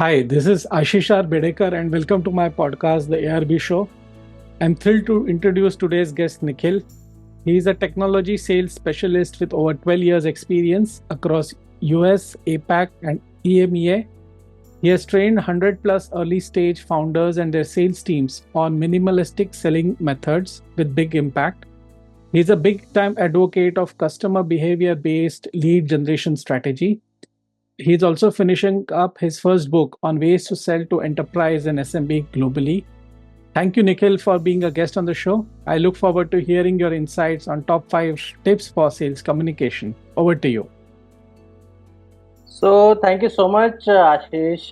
Hi, this is Ashishar Bedekar and welcome to my podcast, The ARB Show. I'm thrilled to introduce today's guest, Nikhil. He is a technology sales specialist with over 12 years experience across US, APAC and EMEA. He has trained 100 plus early stage founders and their sales teams on minimalistic selling methods with big impact. He's a big time advocate of customer behavior based lead generation strategy. He's also finishing up his first book on ways to sell to enterprise and SMB globally. Thank you, Nikhil, for being a guest on the show. I look forward to hearing your insights on top 5 tips for sales communication. Over to you. So, thank you so much, Ashish,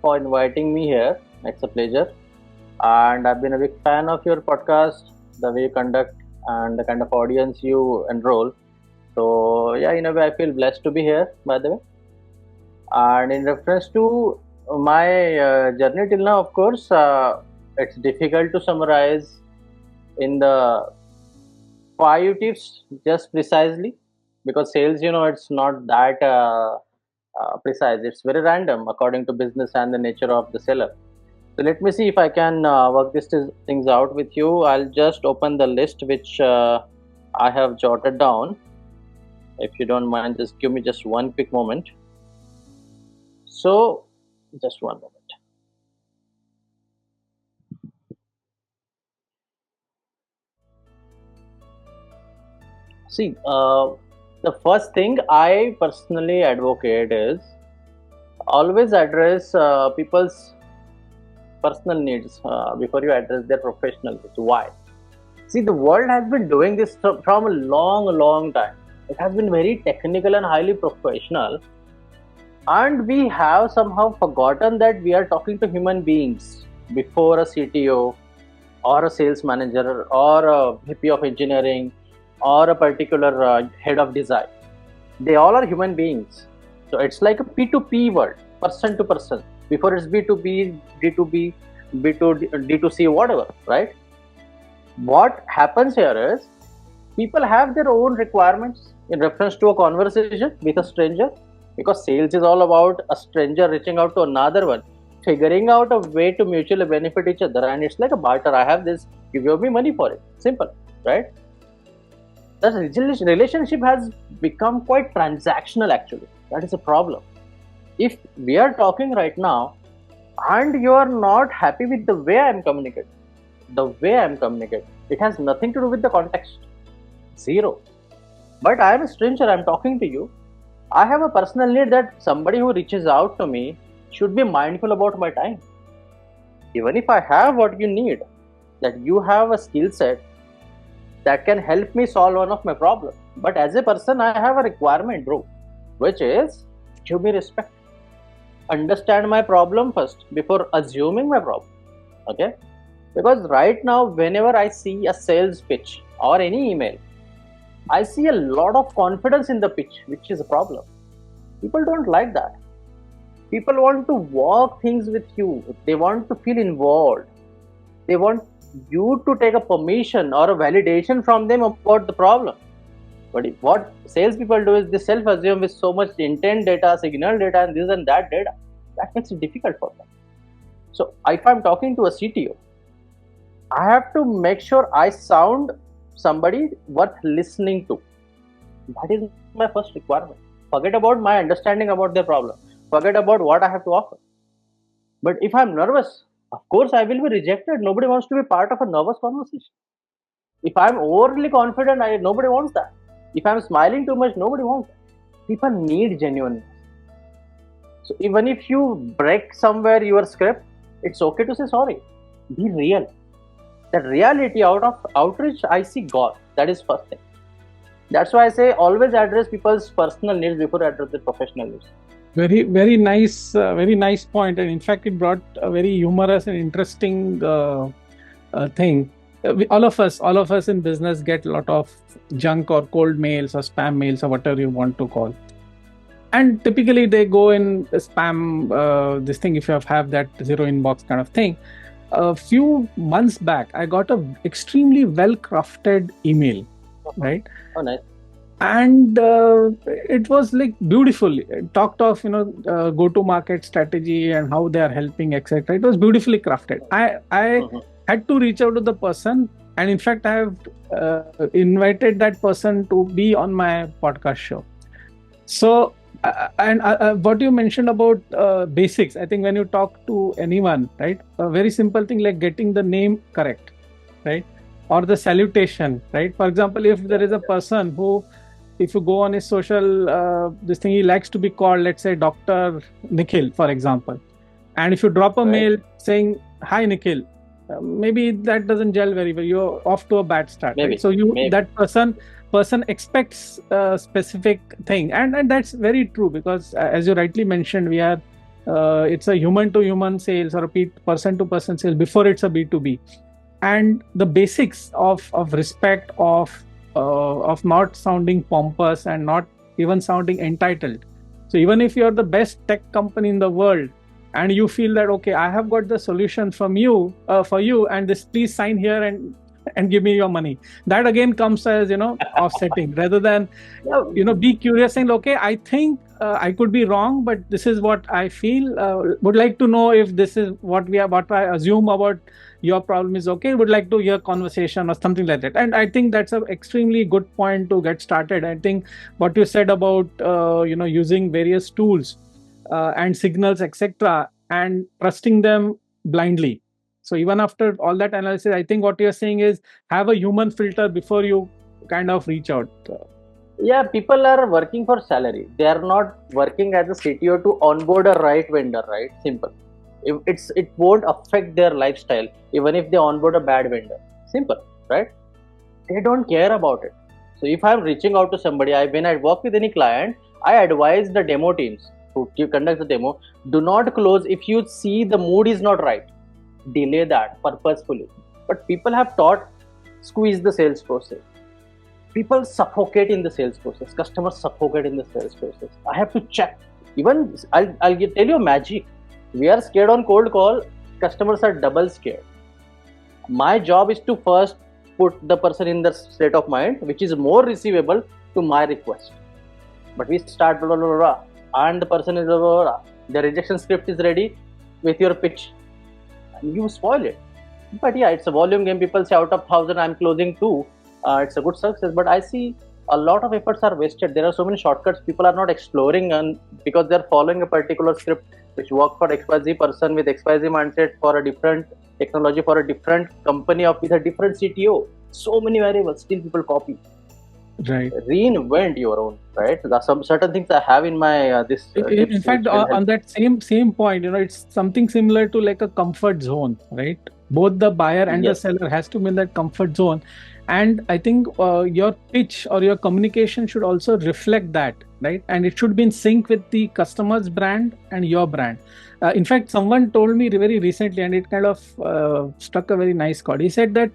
for inviting me here. It's a pleasure. And I've been a big fan of your podcast, the way you conduct, and the kind of audience you enroll. So, yeah, in a way, I feel blessed to be here, by the way. And in reference to my journey till now, of course, it's difficult to summarize in the 5 tips just precisely, because sales, it's not that precise. It's very random according to business and the nature of the seller. So let me see if I can work things out with you. I'll just open the list which I have jotted down. If you don't mind, just give me just one quick moment. So, just one moment. See, the first thing I personally advocate is always address people's personal needs before you address their professional needs. Why? See, the world has been doing this from a long time. It has been very technical and highly professional. And we have somehow forgotten that we are talking to human beings before a CTO or a sales manager or a VP of engineering or a particular head of design. They all are human beings. So it's like a P2P world, person to person. Before it's B2B, D2B, D2C, whatever, right? What happens here is people have their own requirements in reference to a conversation with a stranger. Because sales is all about a stranger reaching out to another one, figuring out a way to mutually benefit each other, and it's like a barter. I have this, you give me money for it. Simple, right? The relationship has become quite transactional actually. That is a problem. If we are talking right now and you are not happy with the way I am communicating, it has nothing to do with the context. Zero. But I am a stranger, I am talking to you. I have a personal need that somebody who reaches out to me should be mindful about my time. Even if I have what you need, that you have a skill set that can help me solve one of my problems. But as a person, I have a requirement, bro, which is give me respect. Understand my problem first before assuming my problem. Okay? Because right now, whenever I see a sales pitch or any email, I see a lot of confidence in the pitch, which is a problem. People don't like that. People want to work things with you. They want to feel involved. They want you to take a permission or a validation from them about the problem. But what salespeople do is they self-assume with so much intent data, signal data, and this and that data. That makes it difficult for them. So if I'm talking to a CTO, I have to make sure I sound somebody worth listening to. That is my first requirement. Forget about my understanding about their problem. Forget about what I have to offer. But if I'm nervous, of course I will be rejected. Nobody wants to be part of a nervous conversation. If I'm overly confident, nobody wants that. If I'm smiling too much, nobody wants that. People need genuineness. So even if you break somewhere your script, it's okay to say sorry. Be real. That reality out of outreach, I see God. That is first thing. That's why I say always address people's personal needs before address their professional needs. Very nice point. And in fact, it brought a very humorous and interesting thing. All of us in business get a lot of junk or cold mails or spam mails or whatever you want to call. And typically they go in spam, this thing, if you have that zero inbox kind of thing. A few months back, I got a extremely well-crafted email, right? Oh, nice. and it was like beautiful. It talked of go to market strategy and how they are helping, etc. It was beautifully crafted. I Mhm. had to reach out to the person, and in fact I have invited that person to be on my podcast show. So and what you mentioned about basics, I think when you talk to anyone, right, a very simple thing like getting the name correct, right, or the salutation, right. For example, if there is a person who, if you go on his social this thing, he likes to be called, let's say, Dr. Nikhil, for example, and if you drop a Right? mail saying hi Nikhil, maybe that doesn't gel very well. You're off to a bad start, right? Maybe, So you, maybe. that person expects a specific thing, and that's very true, because as you rightly mentioned, we are it's a human to human sales, or a person to person sales before it's a B2B. And the basics of respect, of not sounding pompous and not even sounding entitled. So even if you're the best tech company in the world, and you feel that, okay, I have got the solution from you, for you, and this, please sign here and give me your money, that again comes as offsetting, rather than Yeah, be curious, saying, okay, I think I could be wrong, but this is what I feel, would like to know if this is what I assume about your problem is okay, would like to hear conversation or something like that. And I think that's an extremely good point to get started. I think what you said about using various tools and signals, etc., and trusting them blindly. So even after all that analysis, I think what you're saying is, have a human filter before you kind of reach out. yeah, people are working for salary. They are not working as a CTO to onboard a right vendor, right? Simple. If it won't affect their lifestyle even if they onboard a bad vendor. Simple, right? They don't care about it. So if I'm reaching out to somebody, when I work with any client, I advise the demo teams who conduct the demo, do not close if you see the mood is not right. Delay that purposefully. But people have taught squeeze the sales process. People suffocate in the sales process. Customers suffocate in the sales process. I have to check. Even I'll tell you magic. We are scared on cold call. Customers are double scared. My job is to first put the person in the state of mind which is more receivable to my request. But we start blah, blah, blah, blah, and the person is blah, blah, blah. The rejection script is ready with your pitch, and you spoil it. But yeah, it's a volume game. People say out of 1,000 I'm closing 2. It's a good success, but I see a lot of efforts are wasted. There are so many shortcuts people are not exploring, and because they're following a particular script which work for XYZ person with XYZ mindset for a different technology for a different company with a different CTO. So many variables, still people copy. Right. Reinvent your own, right? There's some certain things I have in my this. In fact, on that same point, it's something similar to like a comfort zone, right? Both the buyer and the seller has to be in that comfort zone, and I think your pitch or your communication should also reflect that, right? And it should be in sync with the customer's brand and your brand. In fact, someone told me very recently, and it kind of struck a very nice chord. He said that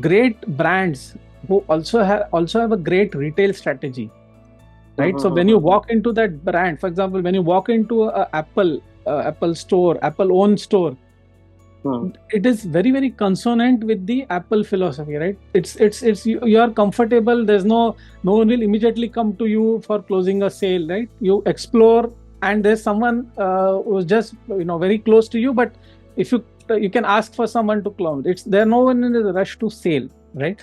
great brands who also have a great retail strategy, right? So when you walk into that brand, for example, when you walk into a Apple store, Apple owned store, it is very, very consonant with the Apple philosophy, right? It's you are comfortable. There's no one will immediately come to you for closing a sale, right? You explore, and there's someone who's just very close to you, but if you can ask for someone to close, there no one in a rush to sale, right?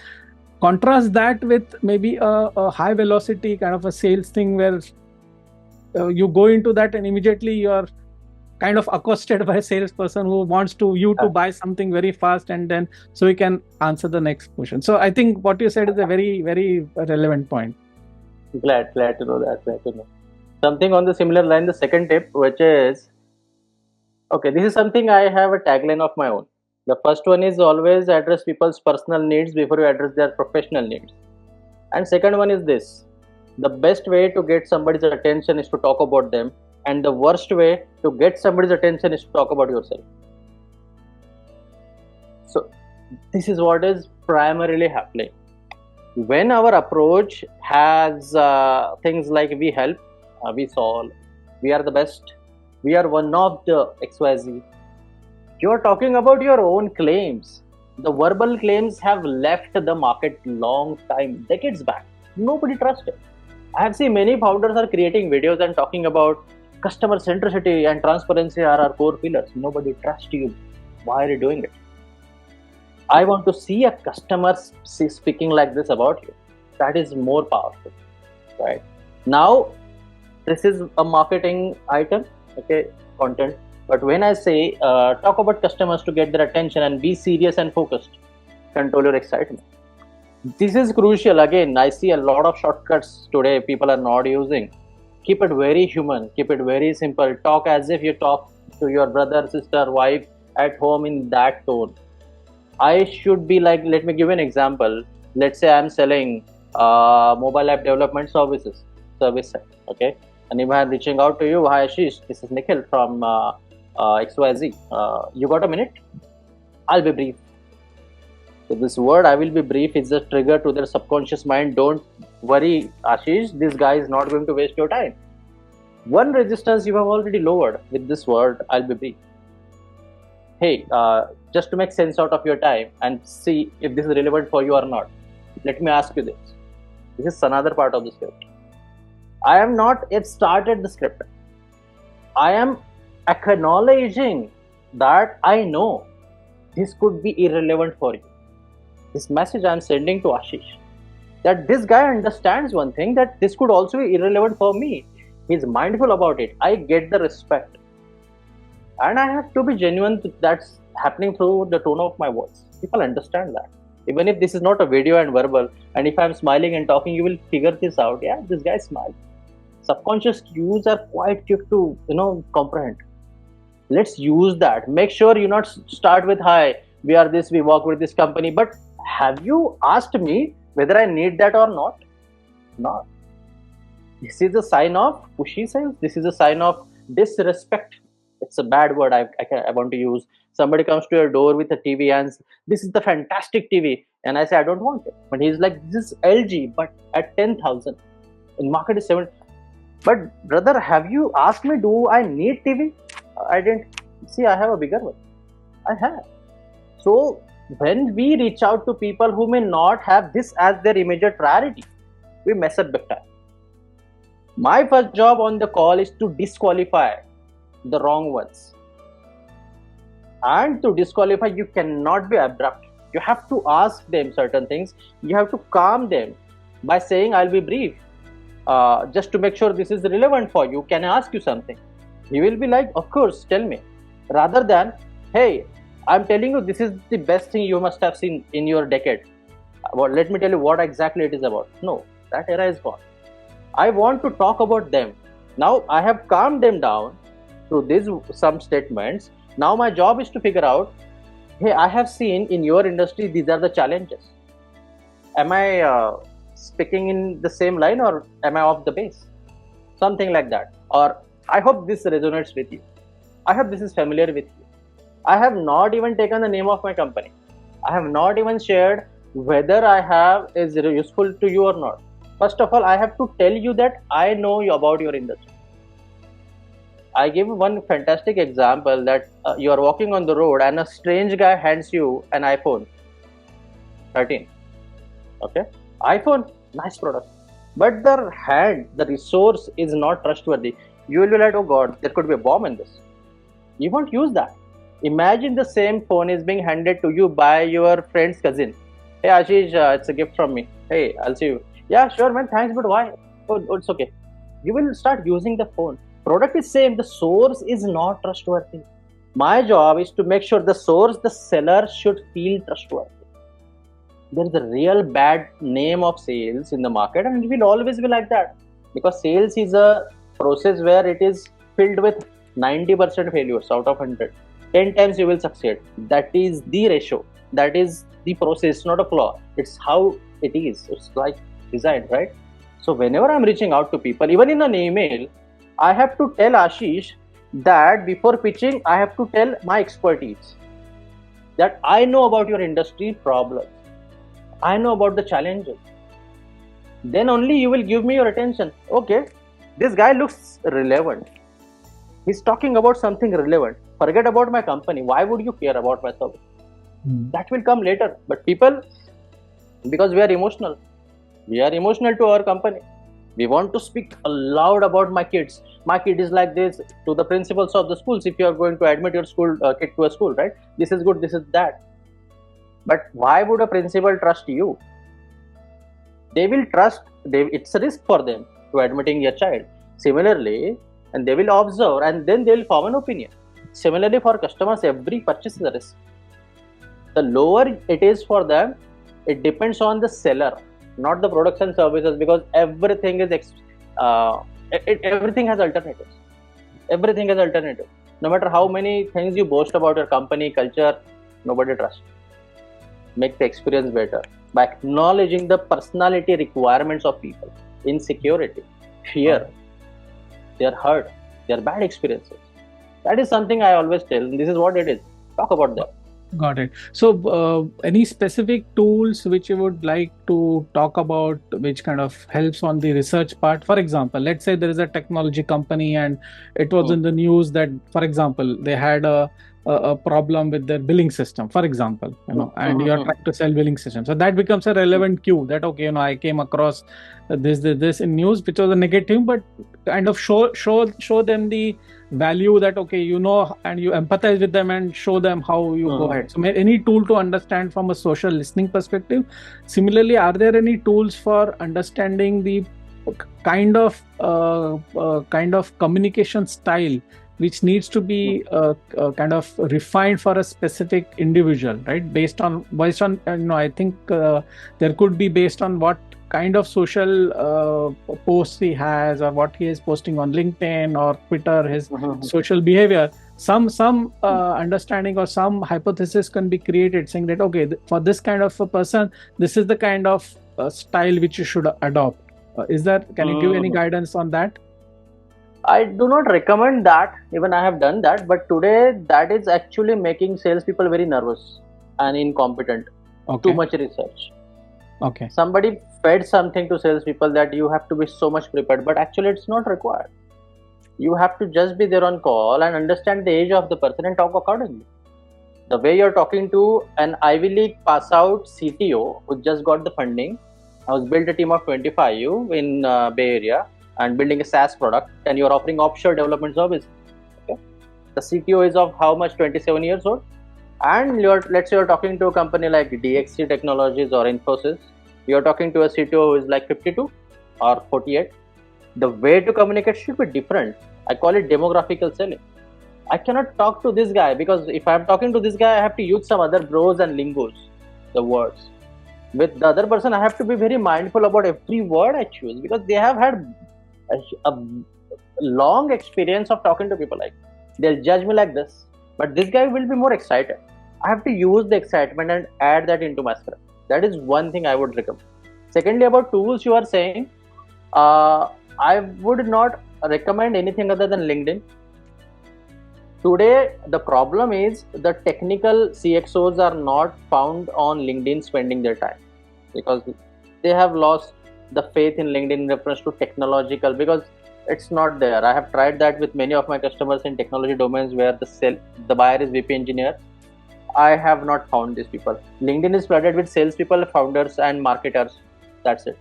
Contrast that with maybe a high velocity kind of a sales thing where you go into that and immediately you're kind of accosted by a salesperson who wants you to buy something very fast, and then so you can answer the next question. So I think what you said is a very, very relevant point. Glad to know that. Glad to know. Something on the similar line, the second tip, which is, okay, this is something I have a tagline of my own. The first one is always address people's personal needs before you address their professional needs. And second one is this: the best way to get somebody's attention is to talk about them, and the worst way to get somebody's attention is to talk about yourself. So this is what is primarily happening. When our approach has things like we help, we solve, we are the best, we are one of the XYZ, you're talking about your own claims. The verbal claims have left the market long time, decades back. Nobody trusts it. I have seen many founders are creating videos and talking about customer centricity and transparency are our core pillars. Nobody trusts you. Why are you doing it? I want to see a customer speaking like this about you. That is more powerful, right? Now, this is a marketing item, okay, content. But when I say talk about customers to get their attention and be serious and focused, control your excitement. This is crucial. Again, I see a lot of shortcuts today people are not using. Keep it very human, keep it very simple. Talk as if you talk to your brother, sister, wife at home in that tone. I should be like, let me give you an example. Let's say I'm selling mobile app development service set, okay? And if I'm reaching out to you, hi Ashish, this is Nikhil from XYZ. You got a minute? I'll be brief. So this word, I will be brief, is a trigger to their subconscious mind. Don't worry, Ashish, this guy is not going to waste your time. One resistance you have already lowered with this word, I'll be brief. Hey, just to make sense out of your time and see if this is relevant for you or not, let me ask you this. This is another part of the script. I am not yet started the script. I am acknowledging that I know this could be irrelevant for you. This message I am sending to Ashish, that this guy understands one thing, that this could also be irrelevant for me. He's mindful about it. I get the respect. And I have to be genuine. That's happening through the tone of my voice. People understand that. Even if this is not a video and verbal, and if I'm smiling and talking, you will figure this out. Yeah, this guy smiles. Subconscious cues are quite quick to comprehend. Let's use that. Make sure you not start with, hi, we are this, we work with this company, but have you asked me whether I need that or not? No. This is a sign of pushy sales. This is a sign of disrespect. It's a bad word I want to use. Somebody comes to your door with a TV and this is the fantastic TV, and I say I don't want it. But he's like, this is LG, but at 10,000. In market is 7. But brother, have you asked me, do I need TV? I didn't. See, I have a bigger one. I have. So when we reach out to people who may not have this as their immediate priority, we mess up big time. My first job on the call is to disqualify the wrong ones. And to disqualify, you cannot be abrupt. You have to ask them certain things. You have to calm them by saying, I'll be brief. Just to make sure this is relevant for you. Can I ask you something? He will be like, of course, tell me. Rather than, hey, I'm telling you, this is the best thing you must have seen in your decade. Well, let me tell you what exactly it is about. No, that era is gone. I want to talk about them. Now I have calmed them down through these some statements. Now my job is to figure out, hey, I have seen in your industry, these are the challenges. Am I speaking in the same line, or am I off the base? Something like that. Or I hope this resonates with you. I hope this is familiar with you. I have not even taken the name of my company. I have not even shared whether I have is useful to you or not. First of all, I have to tell you that I know about your industry. I give one fantastic example that you are walking on the road and a strange guy hands you an iPhone 13. Okay, iPhone, nice product. But the resource is not trustworthy. You will be like, oh God, there could be a bomb in this. You won't use that. Imagine the same phone is being handed to you by your friend's cousin. Hey Ashish, it's a gift from me. Hey, I'll see you. Yeah, sure man, thanks, but why? Oh, it's okay. You will start using the phone. Product is same, the source is not trustworthy. My job is to make sure the source, the seller should feel trustworthy. There is a real bad name of sales in the market, and it will always be like that, because sales is a process where it is filled with 90% failures out of 100. 10 times you will succeed. That is the ratio. That is the process. It's not a flaw. It's how it is. It's like designed, right? So whenever I'm reaching out to people, even in an email, I have to tell Ashish that before pitching, I have to tell my expertise. That I know about your industry problems. I know about the challenges. Then only you will give me your attention. Okay, this guy looks relevant. He's talking about something relevant. Forget about my company. Why would you care about my service? That will come later. But people, because we are emotional to our company. We want to speak loud about my kids. My kid is like this, to the principals of the schools. If you are going to admit your school kid to a school, right? This is good, this is that. But why would a principal trust you? They will trust. It's a risk for them to admitting your child. Similarly, and they will observe and then they will form an opinion. Similarly, for customers, every purchase is a risk. The lower it is for them, it depends on the seller, not the products and services, because everything is everything has alternatives. Everything has alternatives. No matter how many things you boast about your company culture, nobody trusts. Make the experience better by acknowledging the personality requirements of people, insecurity, fear, their hurt, their bad experiences. That is something I always tell. This is what it is. Talk about that. Got it. So, any specific tools which you would like to talk about, which kind of helps on the research part? For example, let's say there is a technology company and it was in the news that, for example, they had a problem with their billing system, for example, and you're trying to sell billing system. So that becomes a relevant cue that, okay, I came across this in news, which was a negative, but kind of show them the value that, okay, and you empathize with them and show them how you go ahead. So any tool to understand from a social listening perspective. Similarly, are there any tools for understanding the kind of communication style which needs to be kind of refined for a specific individual, right? Based on I think there could be based on what kind of social posts he has or what he is posting on LinkedIn or Twitter, his social behavior. Some understanding or some hypothesis can be created saying that, okay, for this kind of a person, this is the kind of style which you should adopt. Can you give any guidance on that? I do not recommend that. Even I have done that, but today that is actually making salespeople very nervous and incompetent. Okay. Too much research. Okay. Somebody fed something to salespeople that you have to be so much prepared, but actually it's not required. You have to just be there on call and understand the age of the person and talk accordingly. The way you're talking to an Ivy League pass out CTO who just got the funding, I was built a team of 25 in Bay Area and building a SaaS product, and you're offering offshore development service. Okay? The CTO is of how much? 27 years old. And let's say you're talking to a company like DXC Technologies or Infosys. You're talking to a CTO who is like 52 or 48. The way to communicate should be different. I call it demographical selling. I cannot talk to this guy because if I'm talking to this guy, I have to use some other bros and lingos, the words. With the other person, I have to be very mindful about every word I choose because they have had a long experience of talking to people like. They'll judge me like this, but this guy will be more excited. I have to use the excitement and add that into my script. That is one thing I would recommend. Secondly, about tools you are saying, I would not recommend anything other than LinkedIn. Today, the problem is the technical CXOs are not found on LinkedIn spending their time because they have lost the faith in LinkedIn in reference to technological because it's not there. I have tried that with many of my customers in technology domains where the buyer is VP engineer. I have not found these people. LinkedIn is flooded with salespeople, founders, and marketers. That's it.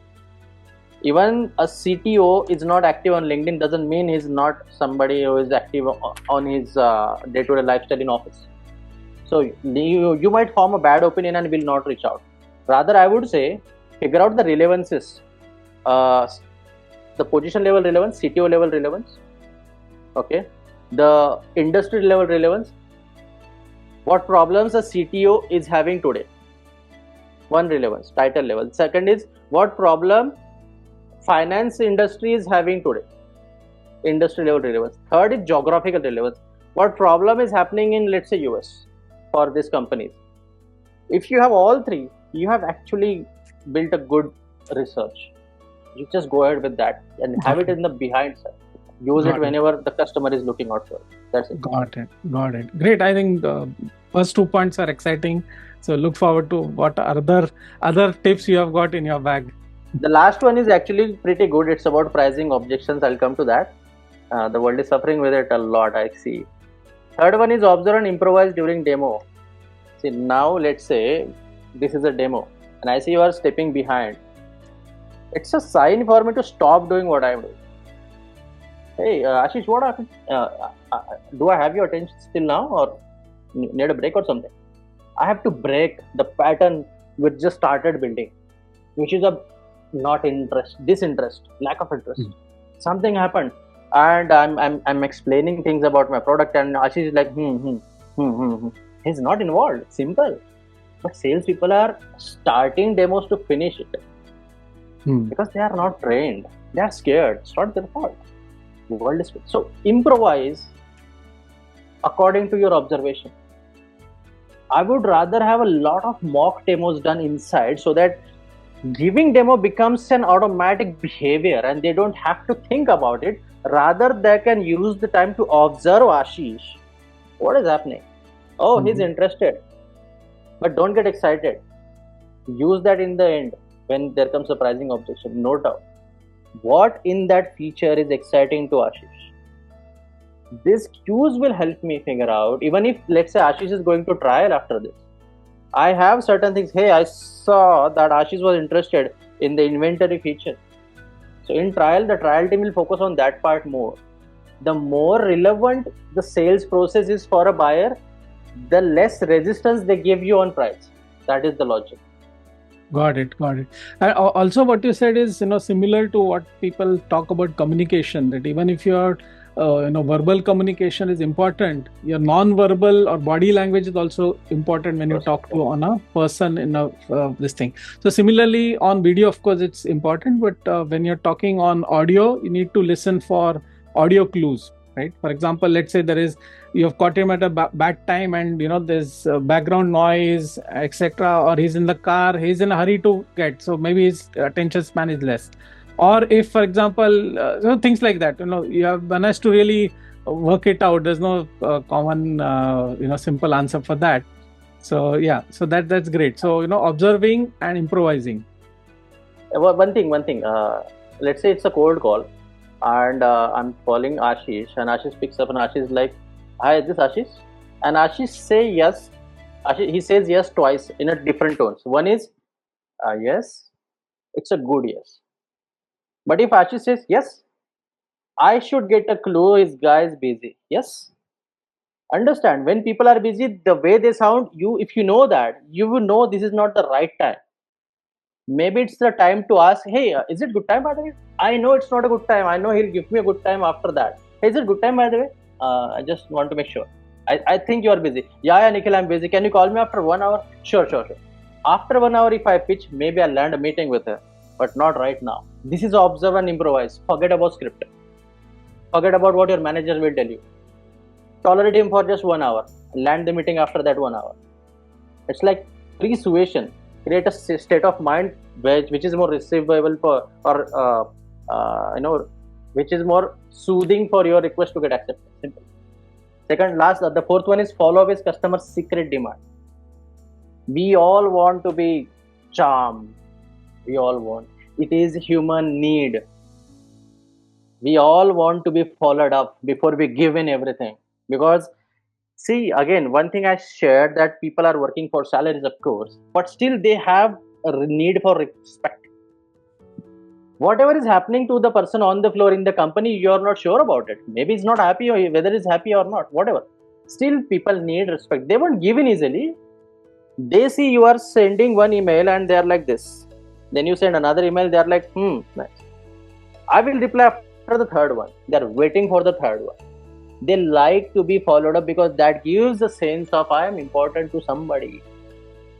Even a CTO is not active on LinkedIn doesn't mean he's not somebody who is active on his day-to-day lifestyle in office. So you might form a bad opinion and will not reach out. Rather, I would say figure out the relevances, the position level relevance, CTO level relevance, okay, the industry level relevance. What problems a CTO is having today? One, relevance, title level. Second is what problem finance industry is having today? Industry level relevance. Third is geographical relevance. What problem is happening in, let's say, US for these companies? If you have all three, you have actually built a good research. You just go ahead with that and have it in the behind side. Use it whenever the customer is looking out for it. That's it. Got it. Great. I think the first 2 points are exciting. So look forward to what other tips you have got in your bag. The last one is actually pretty good. It's about pricing objections. I'll come to that. The world is suffering with it a lot, I see. Third one is observe and improvise during demo. See, now let's say this is a demo and I see you are stepping behind. It's a sign for me to stop doing what I'm doing. Hey, Ashish, what happened? Do I have your attention still now, or need a break or something? I have to break the pattern which just started building, which is a not interest, disinterest, lack of interest. Something happened, and I'm explaining things about my product, and Ashish is like, He's not involved. Simple. But salespeople are starting demos to finish it because they are not trained. They are scared. It's not their fault. The world is so improvise according to your observation. I would rather have a lot of mock demos done inside so that giving demo becomes an automatic behavior and they don't have to think about it. Rather, they can use the time to observe Ashish. What is happening? Oh, he's interested. But don't get excited. Use that in the end when there comes a pricing objection. No doubt. What in that feature is exciting to Ashish? This cues will help me figure out, even if let's say Ashish is going to trial after this. I have certain things. Hey, I saw that Ashish was interested in the inventory feature. So in trial, the trial team will focus on that part more. The more relevant the sales process is for a buyer, the less resistance they give you on price. That is the logic. Got it. And also what you said is, similar to what people talk about communication, that even if your verbal communication is important, your non-verbal or body language is also important when you talk to on a person in this thing. So similarly on video, of course, it's important, but when you're talking on audio, you need to listen for audio clues, right? For example, let's say you have caught him at a bad time and there's background noise, etc., or he's in the car, he's in a hurry to get, so maybe his attention span is less. Or if, for example, things like that, one has to really work it out. There's no common, simple answer for that. So yeah, so that's great. So observing and improvising. One thing. Let's say it's a cold call, and I'm calling Ashish, and Ashish picks up, and Ashish is like, "Hi, is this Ashish?" And Ashish say yes. He says yes twice in a different tones. One is yes, it's a good yes. But if Ashish says yes, I should get a clue his guy is busy. Yes. Understand, when people are busy, the way they sound, if you know that, you will know this is not the right time. Maybe it's the time to ask, hey, is it good time by the way? I know it's not a good time. I know he'll give me a good time after that. Hey, is it good time by the way? I just want to make sure. I think you are busy. Yeah, Nikhil, I'm busy. Can you call me after 1 hour? Sure. After 1 hour, if I pitch, maybe I'll land a meeting with her. But not right now. This is observe and improvise. Forget about script. Forget about what your manager will tell you. Tolerate him for just 1 hour. Land the meeting after that 1 hour. It's like persuasion. Create a state of mind which is more receivable for, or which is more soothing for your request to get accepted. Simple. The fourth one is follow up his customer's secret demand. We all want to be charmed. We all want. It is human need. We all want to be followed up before we give in everything. Because, see, again, one thing I shared, that people are working for salaries, of course, but still they have a need for respect. Whatever is happening to the person on the floor in the company, you are not sure about it. Maybe he's not happy, or whether he's happy or not, whatever. Still, people need respect. They won't give in easily. They see you are sending one email and they are like this. Then you send another email, they are like, nice. I will reply after the third one. They are waiting for the third one. They like to be followed up because that gives a sense of I am important to somebody.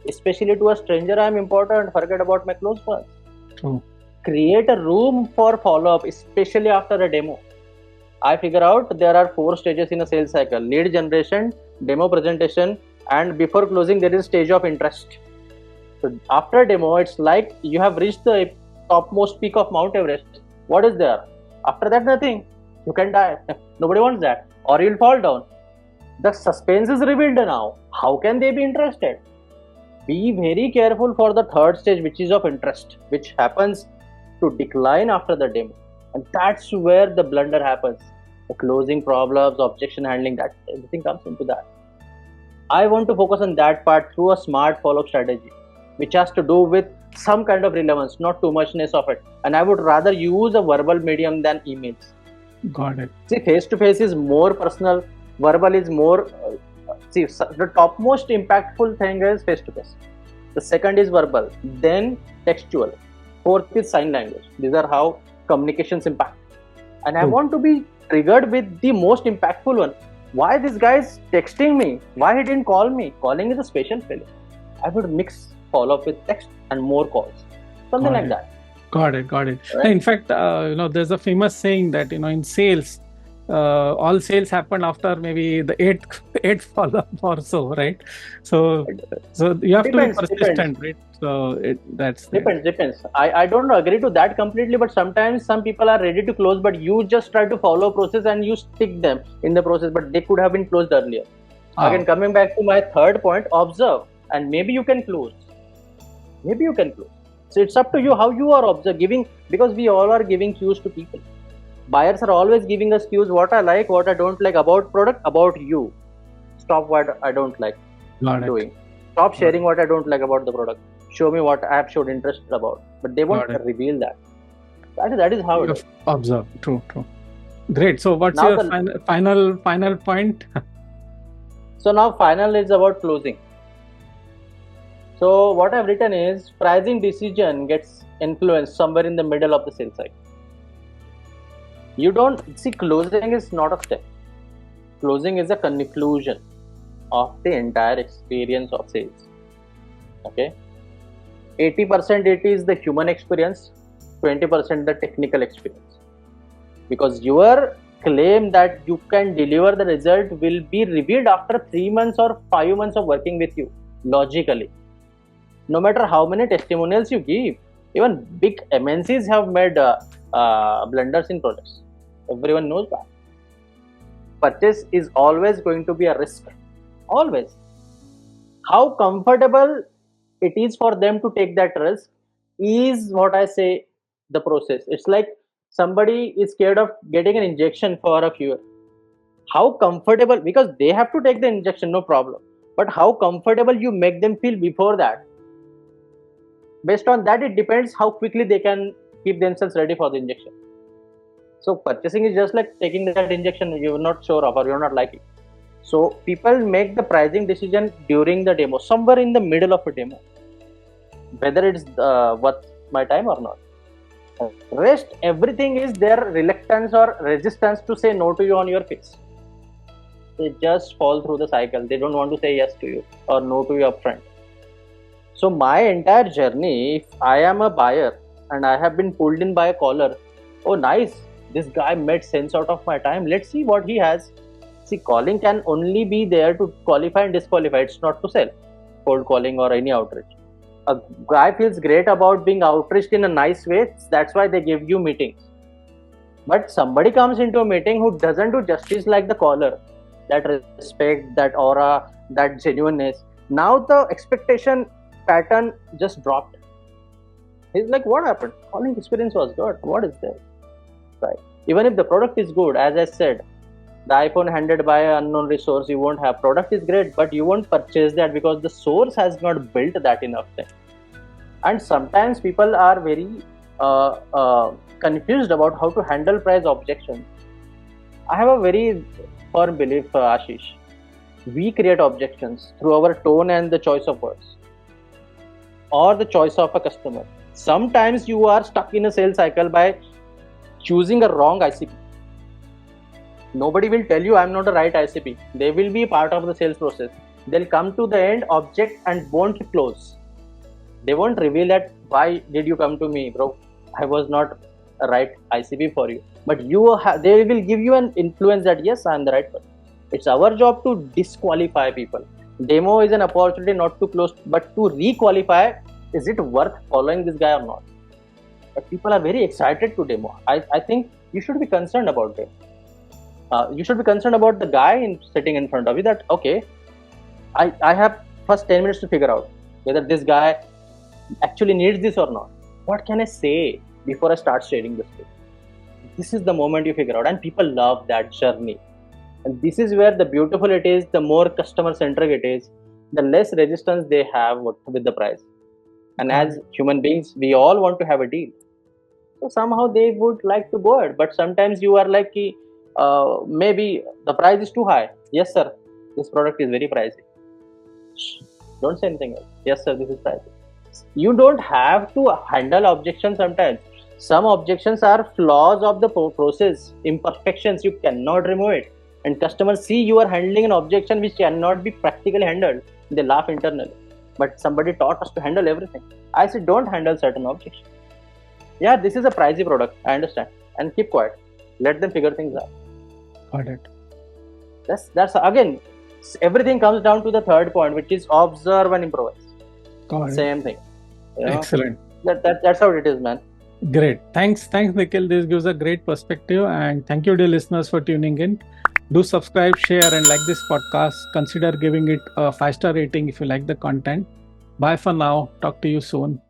Especially to a stranger, I am important. Forget about my close ones. Create a room for follow-up, especially after a demo. I figure out there are 4 stages in a sales cycle: lead generation, demo presentation, and before closing there is stage of interest. So after demo, it's like you have reached the topmost peak of Mount Everest. What is there? After that, nothing. You can die. Nobody wants that. Or you'll fall down. The suspense is revealed now. How can they be interested? Be very careful for the third stage, which is of interest, which happens to decline after the demo. And that's where the blunder happens. The closing problems, objection handling, that everything comes into that. I want to focus on that part through a smart follow-up strategy, which has to do with some kind of relevance, not too muchness of it. And I would rather use a verbal medium than emails. Got it. See, face to face is more personal, verbal is more. See, the topmost impactful thing is face to face. The second is verbal, then textual. Fourth is sign language. These are how communications impact. And I want to be triggered with the most impactful one. Why this guy is texting me? Why he didn't call me? Calling is a special feeling. I would mix follow up with text and more calls, something like that. Got it. Right? In fact, there's a famous saying that in sales, all sales happen after maybe the eighth follow up or so, right? So you have to be persistent, right? So that's depends. I don't agree to that completely, but sometimes some people are ready to close, but you just try to follow a process and you stick them in the process, but they could have been closed earlier. Again, coming back to my third point, observe, and maybe you can close. So it's up to you how you are giving, because we all are giving cues to people. Buyers are always giving us cues, what I like, what I don't like about product, about you. Stop what I don't like doing. Stop sharing what I don't like about the product. Show me what I have showed interest about. But they won't reveal that. That is how it is. Observe. True. Great. So what's now your final point? So now final is about closing. So what I've written is pricing decision gets influenced somewhere in the middle of the sales cycle. You don't see, closing is not a step. Closing is a conclusion of the entire experience of sales. Okay, 80% it is the human experience, 20% the technical experience. Because your claim that you can deliver the result will be revealed after 3 months or 5 months of working with you, logically. No matter how many testimonials you give, even big MNCs have made blunders in products. Everyone knows that. Purchase is always going to be a risk. Always. How comfortable it is for them to take that risk is what I say the process. It's like somebody is scared of getting an injection for a cure. How comfortable, because they have to take the injection, no problem. But how comfortable you make them feel before that. Based on that, it depends how quickly they can keep themselves ready for the injection. So purchasing is just like taking that injection you're not sure of or you're not liking. So people make the pricing decision during the demo, somewhere in the middle of a demo, whether it's worth my time or not. Rest, everything is their reluctance or resistance to say no to you on your face. They just fall through the cycle. They don't want to say yes to you or no to you upfront. So my entire journey, if I am a buyer and I have been pulled in by a caller, oh nice, this guy made sense out of my time. Let's see what he has. See, calling can only be there to qualify and disqualify. It's not to sell. Cold calling or any outreach. A guy feels great about being outreached in a nice way. That's why they give you meetings. But somebody comes into a meeting who doesn't do justice like the caller. That respect, that aura, that genuineness. Now the expectation pattern just dropped. He's like, what happened? Calling experience was good. What is there? Right. Even if the product is good, as I said, the iPhone handed by an unknown resource, you won't have. Product is great, but you won't purchase that because the source has not built that enough thing. And sometimes people are very confused about how to handle price objections. I have a very firm belief, Ashish. We create objections through our tone and the choice of words or the choice of a customer. Sometimes you are stuck in a sales cycle by choosing a wrong ICP. Nobody will tell you I'm not the right ICP. They will be part of the sales process. They'll come to the end, object and won't close. They won't reveal that why did you come to me, bro? I was not a right ICP for you. But they will give you an influence that yes, I'm the right person. It's our job to disqualify people. Demo is an opportunity not to close, but to requalify. Is it worth following this guy or not? But people are very excited to demo. I think you should be concerned about it. You should be concerned about the guy sitting in front of you that, okay, I have first 10 minutes to figure out whether this guy actually needs this or not. What can I say before I start sharing this with? This is the moment you figure out, and people love that journey. And this is where the beautiful it is, the more customer centric it is, the less resistance they have with the price. And Got as human beings, we all want to have a deal. So somehow they would like to go ahead, but sometimes you are like, maybe the price is too high. Yes, sir, this product is very pricey. Shh, don't say anything else. Yes, sir, this is pricey. You don't have to handle objections sometimes. Some objections are flaws of the process, imperfections. You cannot remove it. And customers see you are handling an objection which cannot be practically handled. They laugh internally. But somebody taught us to handle everything. I said, don't handle certain objections. Yeah, this is a pricey product. I understand. And keep quiet. Let them figure things out. Got it. That's again, everything comes down to the third point, which is observe and improvise. Got it. Same thing. Excellent. That's how it is, man. Great. Thanks, Nikhil. This gives a great perspective. And thank you, dear listeners, for tuning in. Do subscribe, share, and like this podcast. Consider giving it a 5-star rating if you like the content. Bye for now. Talk to you soon.